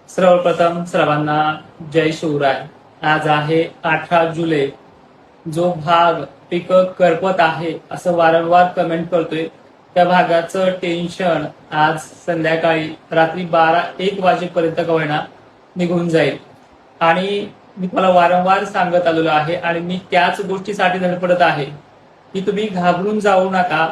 सर्वप्रथम सर्वांना जय शिवराय। आज आहे 18 जुलै। जो भाग पीक करपत आहे असं वारंवार कमेंट करतोय त्या भागाचं टेन्शन आज संध्याकाळी रात्री 12-1 वाजेपर्यंत का होईना निघून जाईल। आणि मी तुम्हाला वारंवार सांगत आलेलो आहे आणि मी त्याच गोष्टीसाठी धडपडत आहे की तुम्ही घाबरून जाऊ नका।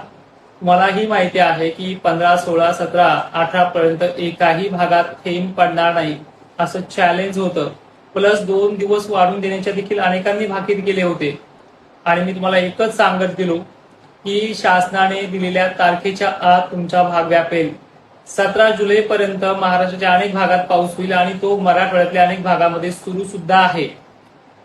मलाही माहिती आहे की 15, 16, 17, 18 पर्यंत एकाही भागात थेंब पडणार नाही असं चॅलेंज होतं। प्लस 2 दिवस वाढून देण्याच्या देखील अनेकांनी भाकीत केले होते आणि मी तुम्हाला एकच सांगत गेलो की शासनाने दिलेल्या तारखेच्या आत तुमचा भाग व्यापेल। 17 जुलै पर्यंत महाराष्ट्राच्या अनेक भागात पाऊस होईल आणि तो मराठवाड्यातल्या अनेक भागामध्ये सुरू सुद्धा आहे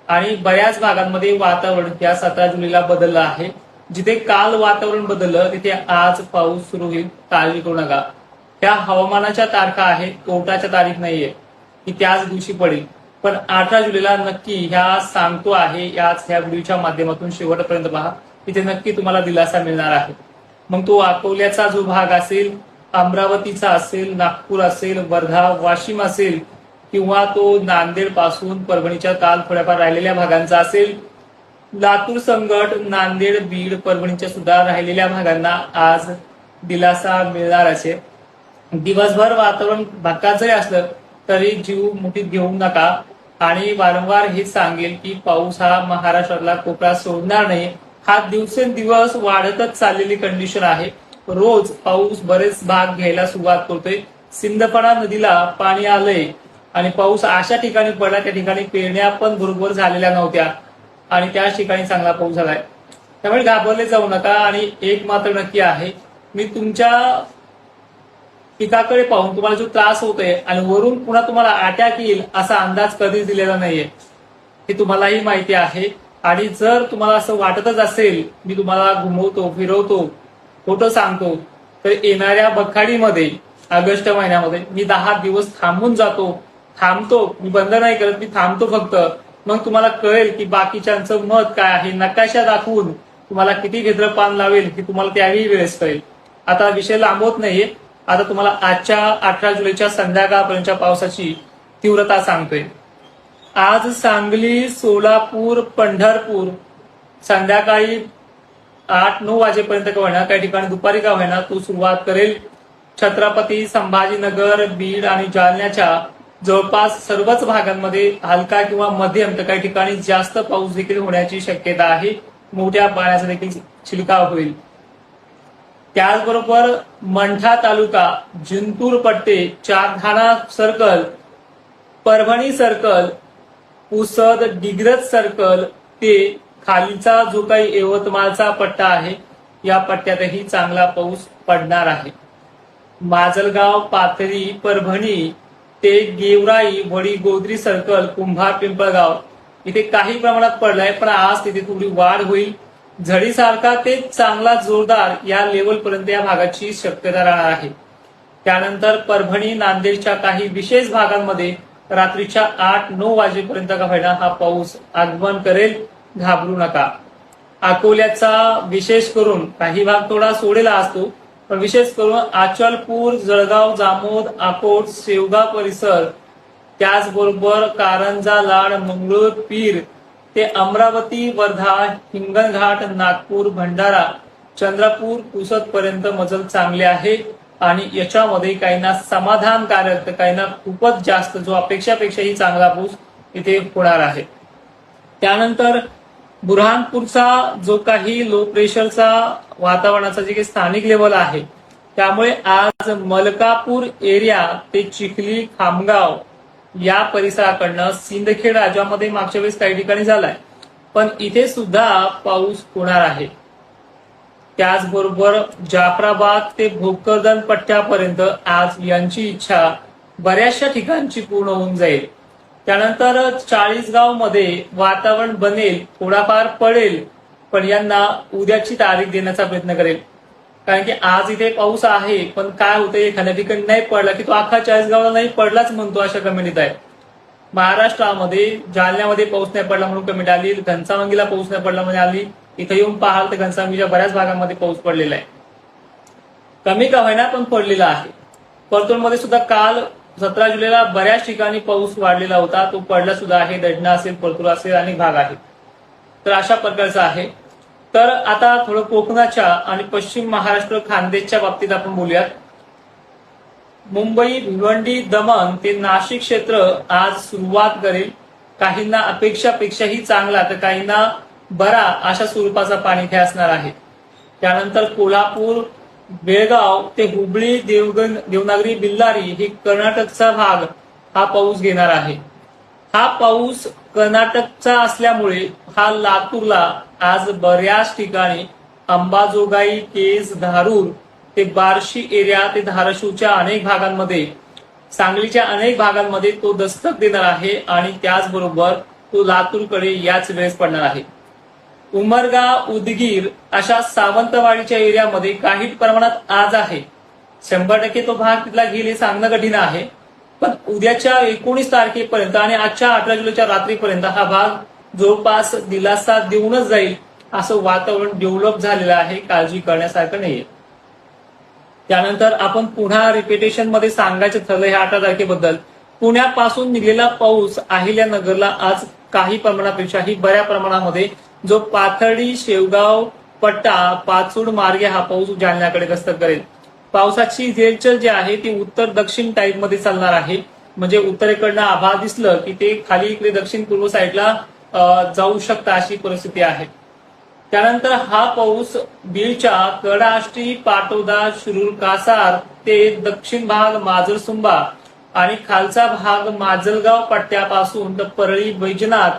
आणि बऱ्याच भागांमध्ये वातावरण त्या 17 जुलैला बदललं आहे। जिथे काल वातावरण बदललं तिथे आज पाऊस सुरू होईल, काळजी करू नका। त्या हवामानाच्या तारखा आहेत, कोर्टाच्या तारीख नाहीये की त्याच दिवशी पडेल, पण 18 जुलैला नक्की ह्या सांगतो आहे। याच ह्या व्हिडिओच्या माध्यमातून शेवटपर्यंत पहा, तिथे नक्की तुम्हाला दिलासा मिळणार आहे। मग तो अकोल्याचा जो भाग असेल, अमरावतीचा असेल, नागपूर असेल, वर्धा, वाशिम असेल किंवा तो नांदेड पासून परभणीच्या काल थोड्याफार राहिलेल्या भागांचा असेल, लातूर, संगट, नांदेड, बीड, परभणीच्या सुद्धा राहिलेल्या भागांना आज दिलासा मिळणार असेल। दिवसभर वातावरण भकास जरी असलं तरी जीव मुठीत घेऊ नका आणि वारंवार हेच सांगेल की पाऊस हा महाराष्ट्रातला कोपरा सोडणार नाही। हा दिवसेंदिवस वाढतच चाललेली कंडिशन आहे। रोज पाऊस बरेच भाग घ्यायला सुरुवात करतोय। सिंदफणा नदीला पाणी आलंय आणि पाऊस अशा ठिकाणी पडला त्या ठिकाणी पेरण्या पण बरोबर झालेल्या नव्हत्या आणि त्या ठिकाणी चांगला पाऊस झालाय। त्यामुळे घाबरले जाऊ नका आणि एक मात्र नक्की आहे, मी तुमच्या पिकाकडे पाहून तुम्हाला जो त्रास होतोय आणि वरून पुन्हा तुम्हाला अटॅक येईल असा अंदाज कधीच दिलेला नाहीये, हे तुम्हालाही माहिती आहे। आणि जर तुम्हाला असं वाटतच असेल मी तुम्हाला घुमवतो, फिरवतो, खोटं सांगतो, तर येणाऱ्या बखाडीमध्ये ऑगस्ट महिन्यामध्ये मी 10 दिवस थांबून थांबतो, मी बंद नाही करत, मी थांबतो फक्त। मग तुम्हाला कळेल की बाकीच्यांचं मत काय आहे। नकाशा दाखवून तुम्हाला किती भेद्रपान लावेल हे तुम्हाला त्याही वेळेस कळेल। आता विषय लांबवत नाहीये, आता तुम्हाला आजच्या 18 जुलैच्या संध्याकाळपर्यंतच्या पावसाची तीव्रता सांगतोय। आज सांगली, सोलापूर, पंढरपूर संध्याकाळी 8-9 वाजेपर्यंत का होईना, काही ठिकाणी दुपारी का होईना तो सुरुवात करेल। छत्रपती संभाजीनगर, बीड आणि जालन्याच्या जवळपास सर्वच भागांमध्ये हलका किंवा मध्यम तर काही ठिकाणी जास्त पाऊस देखील होण्याची शक्यता आहे। मोठ्या पाण्याचा देखील शिडकाव होईल। त्याचबरोबर मंठा तालुका, जिंतूर पट्टे, Charthana circle, Parbhani circle, Pusad, Digras circle ते खालीचा जो काही यवतमाळचा पट्टा आहे या पट्ट्यातही चांगला पाऊस पडणार आहे। माजलगाव, पाथरी, परभणी ते गेवराई, वडी, गोद्री सर्कल, कुंभार, पिंपळगाव इथे काही प्रमाणात पडलाय, पण आज तिथे थोडी वाढ होईल। झडीसारखा ते चांगला जोरदार या लेवल पर्यंत या भागाची शक्यता राहणार आहे। त्यानंतर परभणी, नांदेडच्या काही विशेष भागांमध्ये रात्रीच्या 8-9 वाजेपर्यंत का होईना हा पाऊस आगमन करेल, घाबरू नका। अकोल्याचा विशेष करून काही भाग थोडा सोडेला असतो, पण विशेष करून अचलपूर, जळगाव, जामोद, अकोट, शेवगाव परिसर, त्याचबरोबर कारंजा, लाड, मंगळूर, पीर ते अमरावती, वर्धा, हिंगणघाट, नागपूर, भंडारा, चंद्रपूर, पुसद पर्यंत मजल चांगले आहे आणि याच्यामध्ये काहींना समाधानकारक तर काहींना खूपच जास्त जो अपेक्षापेक्षाही चांगला पाऊस इथे होणार आहे। त्यानंतर बुरहानपूरचा जो काही लो प्रेशरचा वातावरणाचा जे काही स्थानिक लेवल आहे त्यामुळे आज मलकापूर एरिया ते चिखली, खामगाव या परिसराकडनं सिंदखेड राज्यामध्ये मागच्या वेळेस काही ठिकाणी झालाय, पण इथे सुद्धा पाऊस होणार आहे। त्याचबरोबर जाफराबाद ते भोकरदन पट्ट्यापर्यंत आज यांची इच्छा बऱ्याचशा ठिकाणची पूर्ण होऊन जाईल। त्यानंतर 40गाव मध्ये वातावरण बनेल, थोडाफार पडेल, पण यांना उद्याची तारीख देण्याचा प्रयत्न करेल, कारण की आज इथे पाऊस आहे, पण काय होतंय एखाद्या ठिकाणी नाही पडला की तो अख्खा 40गावला नाही पडलाच म्हणतो, अशा कमेंट आहे। महाराष्ट्रामध्ये जालन्यामध्ये पाऊस नाही पडला म्हणून कमेंट आली, घनसावंगीला पाऊस नाही पडला म्हणजे आली, इथे येऊन पाहाल तर घनसावंगीच्या बऱ्याच भागांमध्ये पाऊस पडलेला आहे, कमी का होईना पण पडलेला आहे। परतूरमध्ये सुद्धा काल 17 जुलैला बऱ्याच ठिकाणी पाऊस वाढलेला होता, तो पडला सुद्धा आहे. दडणा असेल, परतूर असेल, अनेक भाग आहेत. तर अशा प्रकारचा आहे. तर आता थोडं कोकणाच्या आणि पश्चिम महाराष्ट्र खानदेशच्या बाबतीत आपण बोलूयात. मुंबई, भिवंडी, दमण ते नाशिक क्षेत्र आज सुरुवात करेल. काहींना अपेक्षापेक्षाही चांगला तर काहींना बरा अशा स्वरूपाचा पाणीथ्या असणार आहे. त्यानंतर कोल्हापूर, बेळगाव ते हुबळी, देवनागरी, बिल्लारी हे कर्नाटकचा भाग हा पाऊस घेणार आहे. हा पाऊस कर्नाटकचा असल्यामुळे हा लातूरला आज बऱ्याच ठिकाणी अंबाजोगाई, केज, धारूर ते बार्शी एरिया ते धाराशिवच्या अनेक भागांमध्ये, सांगलीच्या अनेक भागांमध्ये तो दस्तक देणार आहे आणि त्याचबरोबर तो लातूरकडे याच वेळेस पडणार आहे. उमरगा, उदगीर अशा सावंतवाडीच्या एरियामध्ये काही प्रमाणात आज आहे. 100% तो भाग तिथला घेईल हे सांगणं कठीण आहे. पण उद्याच्या 19 तारखेपर्यंत आणि आजच्या 18 जुलैच्या रात्रीपर्यंत हा भाग जवळपास दिलासा देऊनच जाईल असं वातावरण डेव्हलप झालेलं आहे. काळजी करण्यासारखं नाहीये. त्यानंतर आपण पुन्हा रिपिटेशन मध्ये सांगायचं ठरलं ह्या 18 तारखेबद्दल. पुण्यापासून निघलेला पाऊस अहिल्यानगरला आज काही प्रमाणापेक्षाही बऱ्या प्रमाणामध्ये जो पाथर्डी, शेवगाव पट्टा, पाचूड मार्गे हा पाऊस जालन्याकडे दस्तक करेल. पावसाची रेलचल जी आहे ती उत्तर दक्षिण टाईप मध्ये चालणार आहे. म्हणजे उत्तरेकडनं आभाळ दिसलं की ते खाली इकडे दक्षिण पूर्व साईडला जाऊ शकतं अशी परिस्थिती आहे. त्यानंतर हा पाऊस बीडच्या कडाष्टी, पाटोदा, शिरूर, कासार ते दक्षिण भाग माजलसुंबा आणि खालचा भाग माजलगाव पट्ट्यापासून तर परळी, बैजनाथ